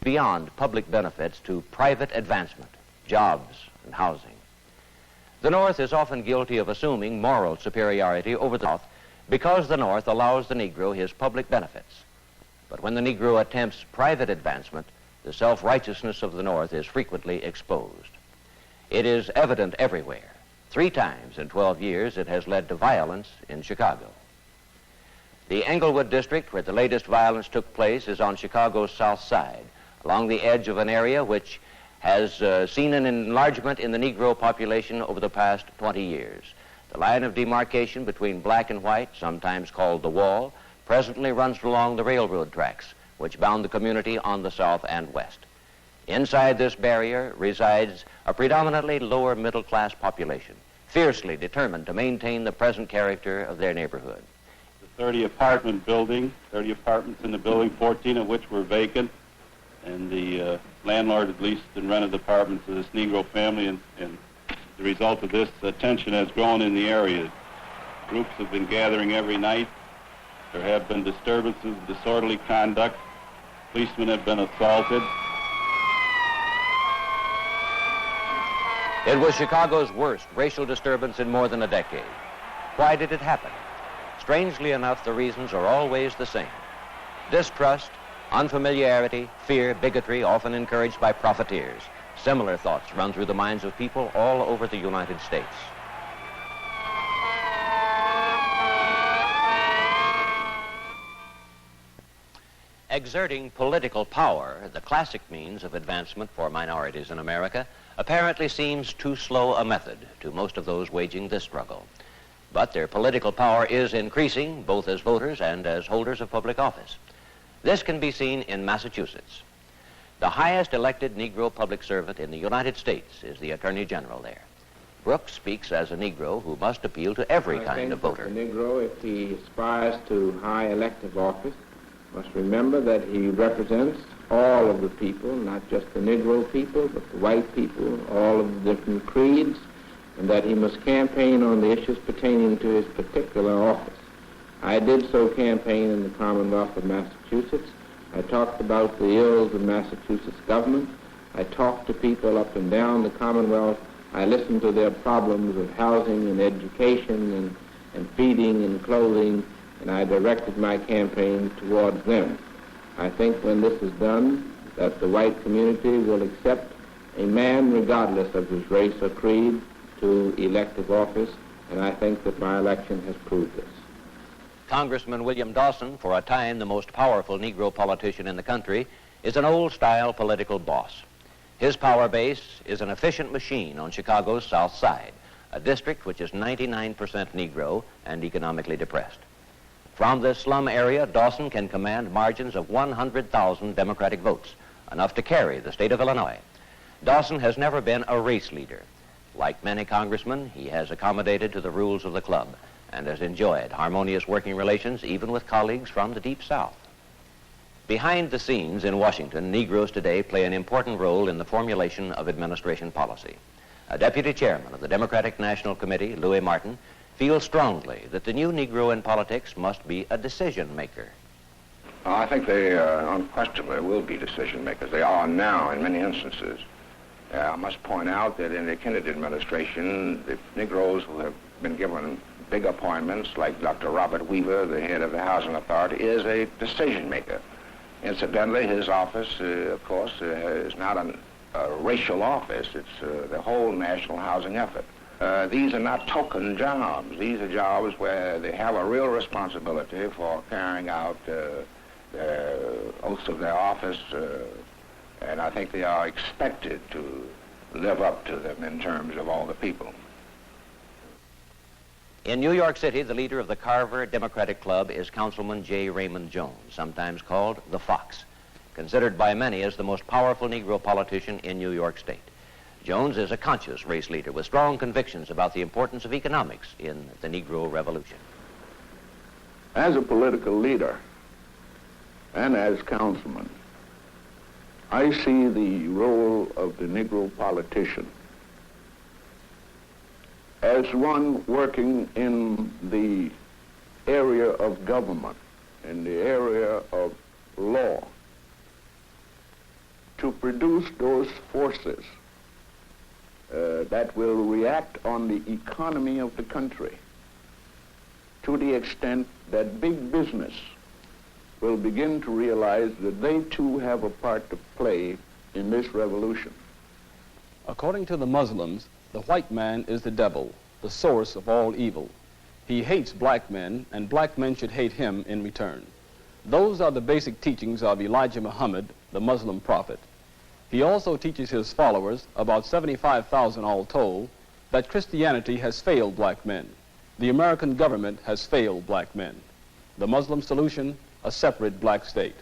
beyond public benefits to private advancement, jobs, and housing. The North is often guilty of assuming moral superiority over the South because the North allows the Negro his public benefits. But when the Negro attempts private advancement, the self-righteousness of the North is frequently exposed. It is evident everywhere. 3 times in 12 years it has led to violence in Chicago. The Englewood district, where the latest violence took place, is on Chicago's south side, along the edge of an area which has seen an enlargement in the Negro population over the past 20 years. The line of demarcation between black and white, sometimes called the Wall, presently runs along the railroad tracks, which bound the community on the south and west. Inside this barrier resides a predominantly lower middle-class population, fiercely determined to maintain the present character of their neighborhood. The 30-apartment building, 30 apartments in the building, 14 of which were vacant, and the landlord had leased and rented the apartments to this Negro family, and the result of this, tension has grown in the area. Groups have been gathering every night. There have been disturbances, disorderly conduct. Policemen have been assaulted. It was Chicago's worst racial disturbance in more than a decade. Why did it happen? Strangely enough, the reasons are always the same. Distrust, unfamiliarity, fear, bigotry, often encouraged by profiteers. Similar thoughts run through the minds of people all over the United States. Exerting political power, the classic means of advancement for minorities in America, apparently seems too slow a method to most of those waging this struggle. But their political power is increasing, both as voters and as holders of public office. This can be seen in Massachusetts. The highest elected Negro public servant in the United States is the Attorney General there. Brooks speaks as a Negro who must appeal to every kind of voter. The Negro, if he aspires to high elective office, must remember that he represents all of the people, not just the Negro people, but the white people, all of the different creeds, and that he must campaign on the issues pertaining to his particular office. I did so campaign in the Commonwealth of Massachusetts. I talked about the ills of Massachusetts government. I talked to people up and down the Commonwealth. I listened to their problems of housing and education and feeding and clothing, and I directed my campaign towards them. I think when this is done, that the white community will accept a man, regardless of his race or creed, to elective office, and I think that my election has proved this. Congressman William Dawson, for a time the most powerful Negro politician in the country, is an old-style political boss. His power base is an efficient machine on Chicago's south side, a district which is 99% Negro and economically depressed. From this slum area, Dawson can command margins of 100,000 Democratic votes, enough to carry the state of Illinois. Dawson has never been a race leader. Like many congressmen, he has accommodated to the rules of the club and has enjoyed harmonious working relations even with colleagues from the Deep South. Behind the scenes in Washington, Negroes today play an important role in the formulation of administration policy. A deputy chairman of the Democratic National Committee, Louis Martin, feels strongly that the new Negro in politics must be a decision maker. I think they unquestionably will be decision makers. They are now in many instances. I must point out that in the Kennedy administration, the Negroes who have been given big appointments, like Dr. Robert Weaver, the head of the Housing Authority, is a decision maker. Incidentally, his office, of course, is not a racial office. It's the whole national housing effort. These are not token jobs. These are jobs where they have a real responsibility for carrying out the oaths of their office, and I think they are expected to live up to them in terms of all the people. In New York City, the leader of the Carver Democratic Club is Councilman J. Raymond Jones, sometimes called the Fox, considered by many as the most powerful Negro politician in New York State. Jones is a conscious race leader with strong convictions about the importance of economics in the Negro Revolution. As a political leader and as councilman, I see the role of the Negro politician as one working in the area of government, in the area of law, to produce those forces that will react on the economy of the country to the extent that big business will begin to realize that they too have a part to play in this revolution. According to the Muslims, the white man is the devil, the source of all evil. He hates black men, and black men should hate him in return. Those are the basic teachings of Elijah Muhammad, the Muslim prophet. He also teaches his followers, about 75,000 all told, that Christianity has failed black men. The American government has failed black men. The Muslim solution, a separate black state.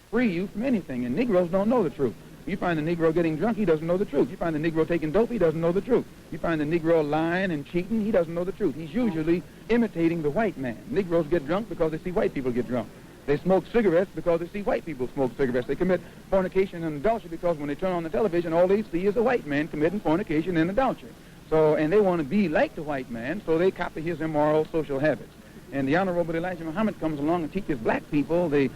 Free you from anything, and Negroes don't know the truth. You find the Negro getting drunk, he doesn't know the truth. You find the Negro taking dope, he doesn't know the truth. You find the Negro lying and cheating, he doesn't know the truth. He's usually imitating the white man. Negroes get drunk because they see white people get drunk. They smoke cigarettes because they see white people smoke cigarettes. They commit fornication and adultery because when they turn on the television, all they see is a white man committing fornication and adultery. So, and they want to be like the white man, so they copy his immoral social habits. And the Honorable Elijah Muhammad comes along and teaches black people the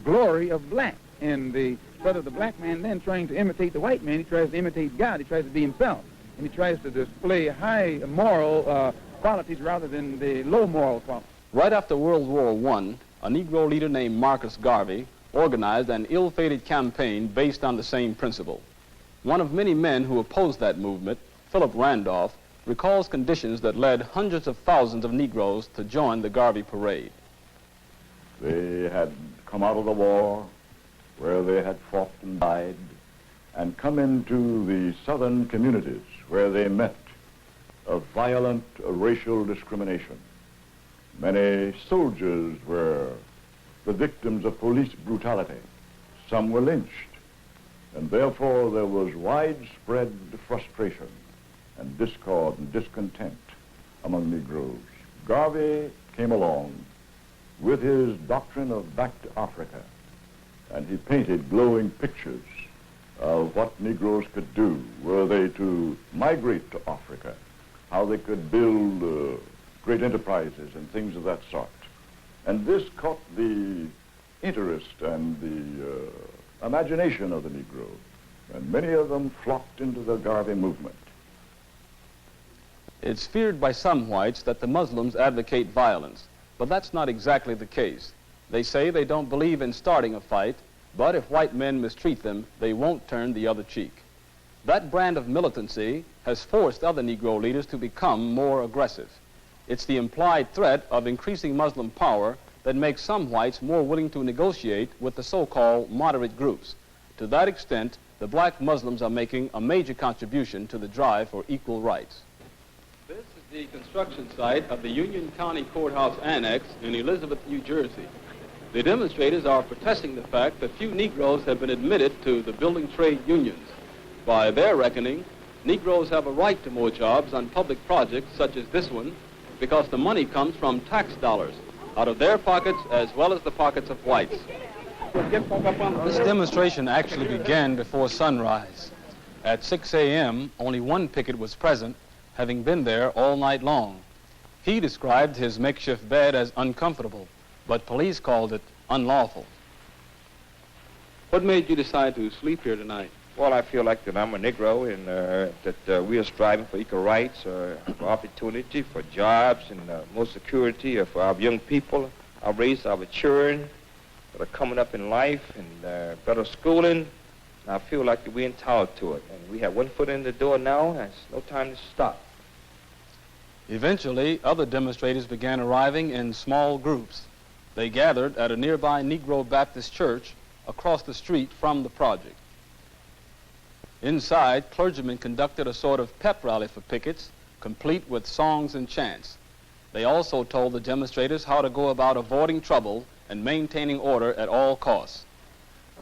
glory of black. And instead of the black man then trying to imitate the white man, he tries to imitate God. He tries to be himself. And he tries to display high moral qualities rather than the low moral qualities. Right after World War I, a Negro leader named Marcus Garvey organized an ill-fated campaign based on the same principle. One of many men who opposed that movement, Philip Randolph, recalls conditions that led hundreds of thousands of Negroes to join the Garvey parade. They had come out of the war, where they had fought and died, and come into the southern communities where they met a violent racial discrimination. Many soldiers were the victims of police brutality. Some were lynched, and therefore there was widespread frustration and discord and discontent among Negroes. Garvey came along with his doctrine of back to Africa, and he painted glowing pictures of what Negroes could do were they to migrate to Africa, how they could build great enterprises and things of that sort. And this caught the interest and the imagination of the Negro, and many of them flocked into the Garvey movement. It's feared by some whites that the Muslims advocate violence, but that's not exactly the case. They say they don't believe in starting a fight, but if white men mistreat them, they won't turn the other cheek. That brand of militancy has forced other Negro leaders to become more aggressive. It's the implied threat of increasing Muslim power that makes some whites more willing to negotiate with the so-called moderate groups. To that extent, the black Muslims are making a major contribution to the drive for equal rights. This is the construction site of the Union County Courthouse Annex in Elizabeth, New Jersey. The demonstrators are protesting the fact that few Negroes have been admitted to the building trade unions. By their reckoning, Negroes have a right to more jobs on public projects such as this one because the money comes from tax dollars out of their pockets as well as the pockets of whites. This demonstration actually began before sunrise. At 6 a.m., only one picket was present, having been there all night long. He described his makeshift bed as uncomfortable, but police called it unlawful. What made you decide to sleep here tonight? Well, I feel like that I'm a Negro and that we are striving for equal rights, for opportunity, for jobs, and more security for our young people, our race, our children that are coming up in life, and better schooling. And I feel like that we're entitled to it. And we have one foot in the door now, and it's no time to stop. Eventually, other demonstrators began arriving in small groups. They gathered at a nearby Negro Baptist church across the street from the project. Inside, clergymen conducted a sort of pep rally for pickets, complete with songs and chants. They also told the demonstrators how to go about avoiding trouble and maintaining order at all costs.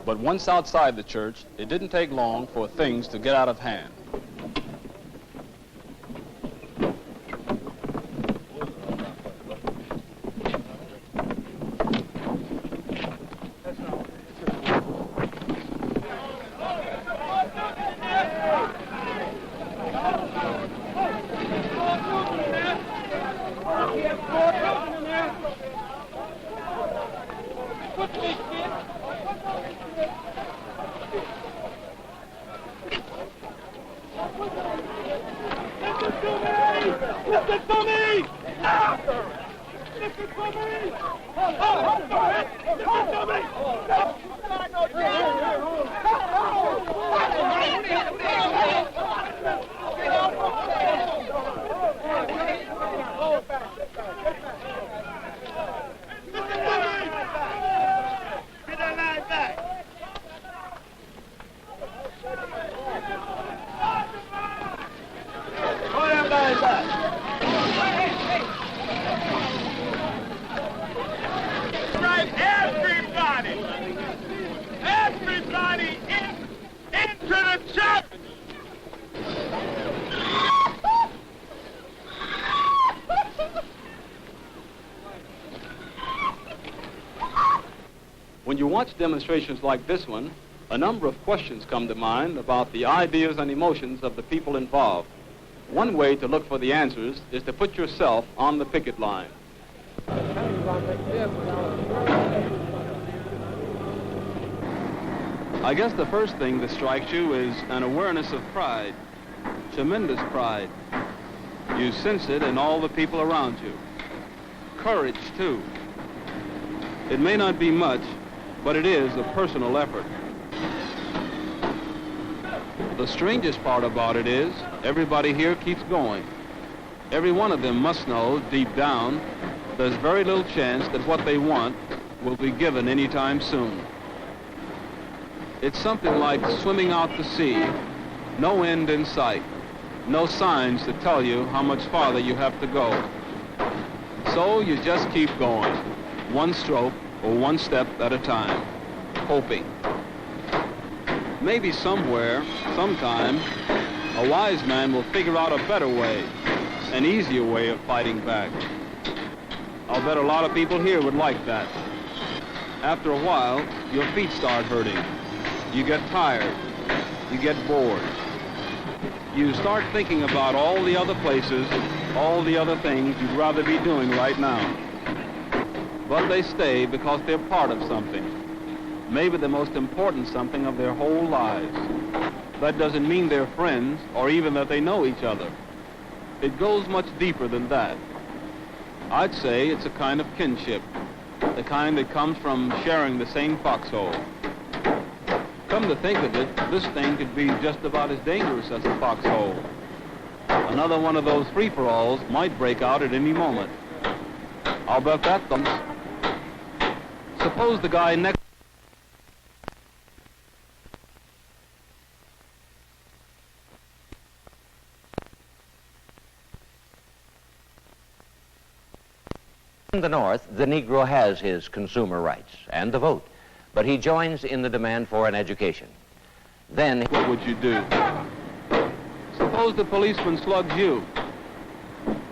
But once outside the church, it didn't take long for things to get out of hand. Listen to me! Listen to me! Get that line back! Hold that line back! Everybody into the church! When you watch demonstrations like this one, a number of questions come to mind about the ideas and emotions of the people involved. One way to look for the answers is to put yourself on the picket line. I guess the first thing that strikes you is an awareness of pride, tremendous pride. You sense it in all the people around you. Courage, too. It may not be much, but it is a personal effort. The strangest part about it is everybody here keeps going. Every one of them must know, deep down, there's very little chance that what they want will be given anytime soon. It's something like swimming out to sea, no end in sight, no signs to tell you how much farther you have to go. So you just keep going, one stroke or one step at a time, hoping. Maybe somewhere, sometime, a wise man will figure out a better way, an easier way of fighting back. I'll bet a lot of people here would like that. After a while, your feet start hurting. You get tired. You get bored. You start thinking about all the other places, all the other things you'd rather be doing right now. But they stay because they're part of something. Maybe the most important something of their whole lives. That doesn't mean they're friends or even that they know each other. It goes much deeper than that. I'd say it's a kind of kinship, the kind that comes from sharing the same foxhole. Come to think of it, this thing could be just about as dangerous as a foxhole. Another one of those free-for-alls might break out at any moment. I'll bet that thumps. Suppose the guy next in the North, the Negro has his consumer rights and the vote, but he joins in the demand for an education. Then, what would you do? Suppose the policeman slugs you.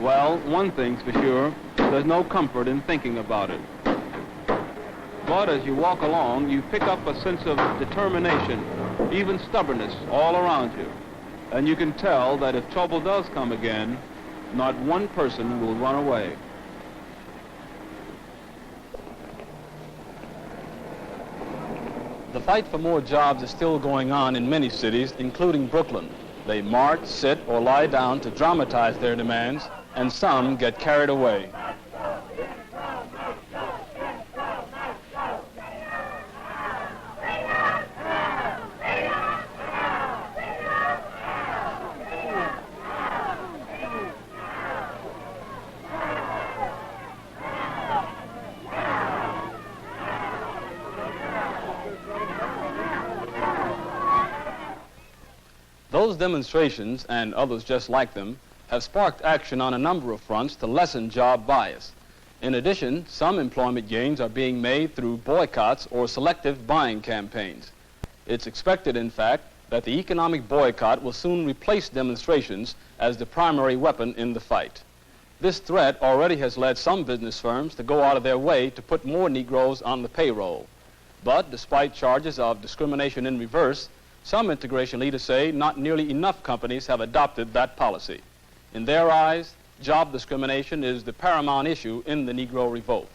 Well, one thing's for sure, there's no comfort in thinking about it. But as you walk along, you pick up a sense of determination, even stubbornness all around you. And you can tell that if trouble does come again, not one person will run away. The fight for more jobs is still going on in many cities, including Brooklyn. They march, sit, or lie down to dramatize their demands, and some get carried away. Those demonstrations, and others just like them, have sparked action on a number of fronts to lessen job bias. In addition, some employment gains are being made through boycotts or selective buying campaigns. It's expected, in fact, that the economic boycott will soon replace demonstrations as the primary weapon in the fight. This threat already has led some business firms to go out of their way to put more Negroes on the payroll. But despite charges of discrimination in reverse, some integration leaders say not nearly enough companies have adopted that policy. In their eyes, job discrimination is the paramount issue in the Negro revolt.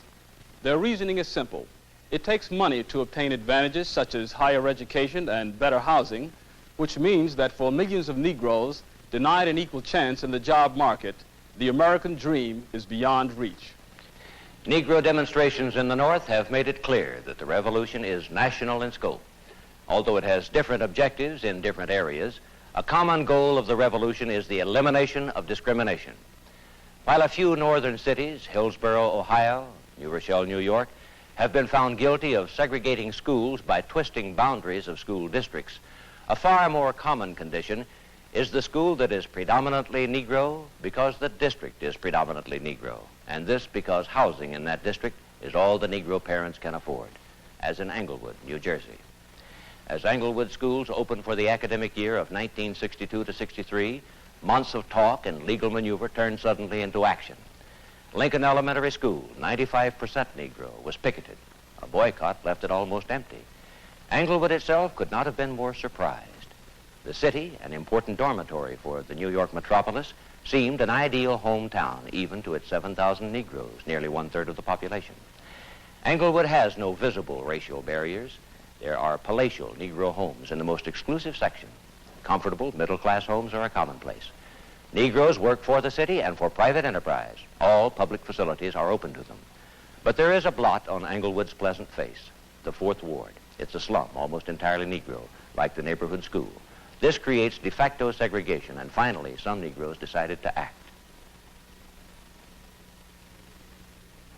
Their reasoning is simple. It takes money to obtain advantages such as higher education and better housing, which means that for millions of Negroes denied an equal chance in the job market, The American dream is beyond reach. Negro demonstrations in the North have made it clear that the revolution is national in scope. Although it has different objectives in different areas, a common goal of the revolution is the elimination of discrimination. While a few northern cities, Hillsborough, Ohio, New Rochelle, New York, have been found guilty of segregating schools by twisting boundaries of school districts, a far more common condition is the school that is predominantly Negro because the district is predominantly Negro, and this because housing in that district is all the Negro parents can afford, as in Englewood, New Jersey. As Englewood schools opened for the academic year of 1962 to 63, months of talk and legal maneuver turned suddenly into action. Lincoln Elementary School, 95% Negro, was picketed. A boycott left it almost empty. Englewood itself could not have been more surprised. The city, an important dormitory for the New York metropolis, seemed an ideal hometown, even to its 7,000 Negroes, nearly one-third of the population. Englewood has no visible racial barriers. There are palatial Negro homes in the most exclusive section. Comfortable middle-class homes are a commonplace. Negroes work for the city and for private enterprise. All public facilities are open to them. But there is a blot on Englewood's pleasant face, the Fourth Ward. It's a slum, almost entirely Negro, like the neighborhood school. This creates de facto segregation, and finally, some Negroes decided to act.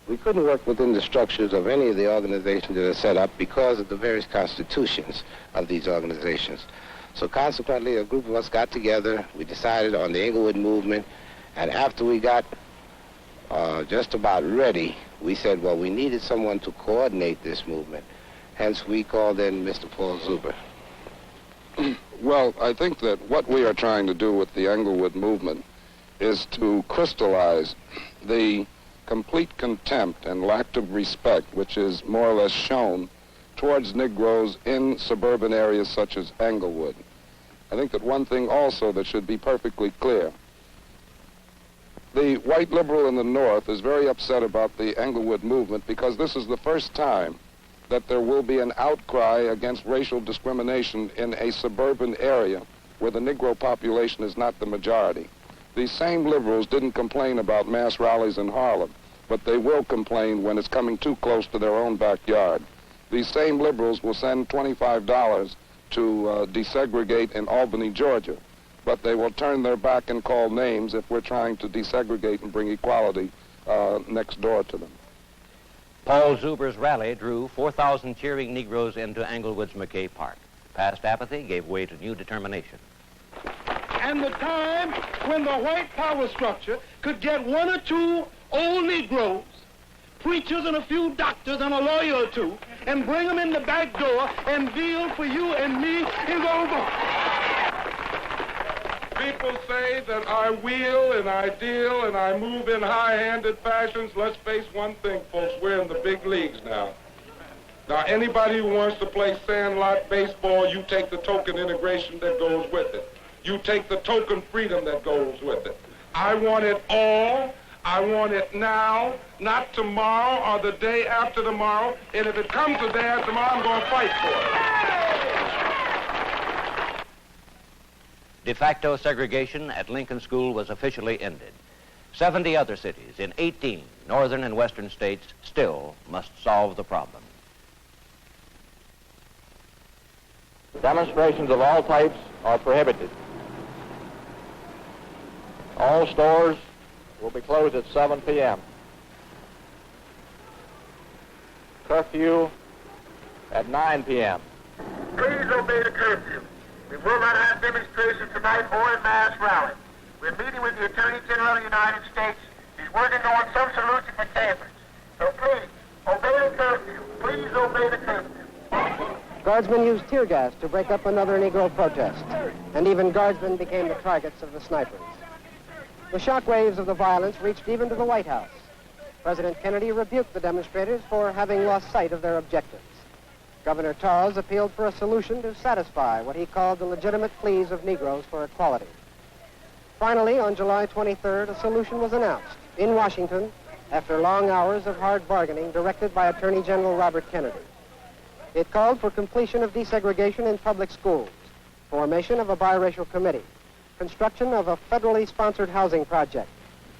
We couldn't work within the structures of any of the organizations that are set up because of the various constitutions of these organizations. So consequently, a group of us got together, we decided on the Englewood movement, and after we got just about ready, we said, well, we needed someone to coordinate this movement. Hence, we called in Mr. Paul Zuber. Well, I think that what we are trying to do with the Englewood movement is to crystallize the complete contempt and lack of respect which is more or less shown towards Negroes in suburban areas such as Englewood. I think that one thing also that should be perfectly clear, the white liberal in the North is very upset about the Englewood movement because this is the first time that there will be an outcry against racial discrimination in a suburban area where the Negro population is not the majority. These same liberals didn't complain about mass rallies in Harlem, but they will complain when it's coming too close to their own backyard. These same liberals will send $25 to desegregate in Albany, Georgia, but they will turn their back and call names if we're trying to desegregate and bring equality next door to them. Paul Zuber's rally drew 4,000 cheering Negroes into Englewood's McKay Park. Past apathy gave way to new determination. And the time when the white power structure could get one or two old Negroes, preachers and a few doctors and a lawyer or two, and bring them in the back door and deal for you and me is over. People say that I wheel and I deal and I move in high-handed fashions. Let's face one thing, folks, we're in the big leagues now. Now, anybody who wants to play sandlot baseball, you take the token integration that goes with it. You take the token freedom that goes with it. I want it all. I want it now, not tomorrow or the day after tomorrow. And if it comes the day after tomorrow, I'm going to fight for it. De facto segregation at Lincoln School was officially ended. 70 other cities in 18 northern and western states still must solve the problem. Demonstrations of all types are prohibited. All stores will be closed at 7 p.m. Curfew at 9 p.m. Please obey the curfew. We will not have demonstrations tonight or a mass rally. We're meeting with the Attorney General of the United States. He's working on some solution for campers. So please, obey the curfew. Please obey the curfew. Guardsmen used tear gas to break up another Negro protest, and even guardsmen became the targets of the snipers. The shock waves of the violence reached even to the White House. President Kennedy rebuked the demonstrators for having lost sight of their objectives. Governor Torres appealed for a solution to satisfy what he called the legitimate pleas of Negroes for equality. Finally, on July 23rd, a solution was announced in Washington after long hours of hard bargaining directed by Attorney General Robert Kennedy. It called for completion of desegregation in public schools, formation of a biracial committee, construction of a federally sponsored housing project,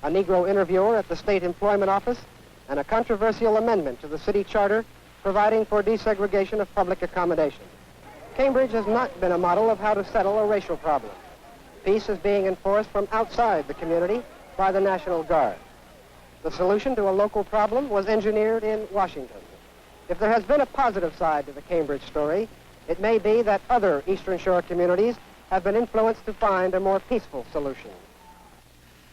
a Negro interviewer at the State Employment Office, and a controversial amendment to the city charter providing for desegregation of public accommodation. Cambridge has not been a model of how to settle a racial problem. Peace is being enforced from outside the community by the National Guard. The solution to a local problem was engineered in Washington. If there has been a positive side to the Cambridge story, it may be that other Eastern Shore communities have been influenced to find a more peaceful solution.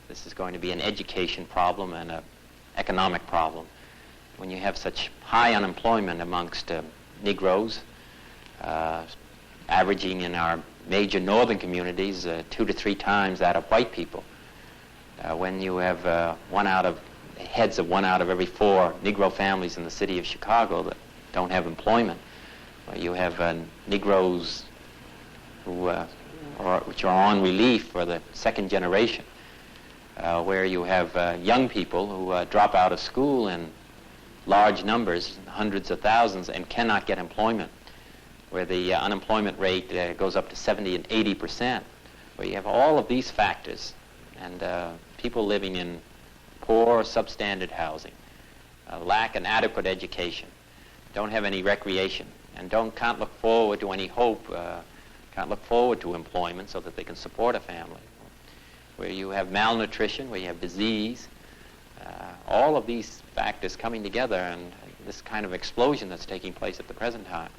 This is going to be an education problem and an economic problem. When you have such high unemployment amongst Negroes, averaging in our major northern communities 2 to 3 times that of white people, when you have heads of 1 out of every 4 Negro families in the city of Chicago that don't have employment, you have Negroes which are on relief for the second generation, where you have young people who drop out of school in large numbers, hundreds of thousands, and cannot get employment, where the unemployment rate goes up to 70 and 80%, where you have all of these factors, and people living in poor, substandard housing, lack an adequate education, don't have any recreation, and can't look forward to any hope, can't look forward to employment so that they can support a family, where you have malnutrition, where you have disease, all of these factors coming together, and this kind of explosion that's taking place at the present time.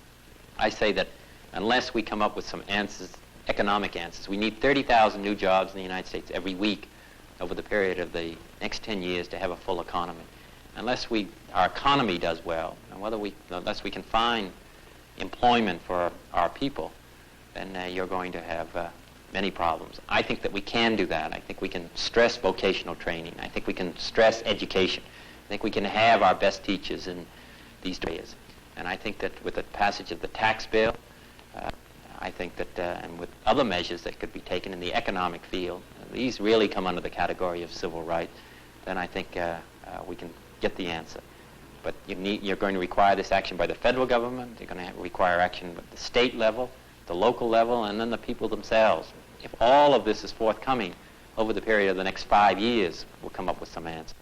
I say that unless we come up with some answers, economic answers, we need 30,000 new jobs in the United States every week over the period of the next 10 years to have a full economy. Unless our economy does well, and unless we can find employment for our people, then you're going to have many problems. I think that we can do that. I think we can stress vocational training. I think we can stress education. I think we can have our best teachers in these areas. And I think that with the passage of the tax bill, I think that, and with other measures that could be taken in the economic field, these really come under the category of civil rights, then I think we can get the answer. But you're going to require this action by the federal government, you're going to require action at the state level, the local level, and then the people themselves. If all of this is forthcoming over the period of the next 5 years, we'll come up with some answers.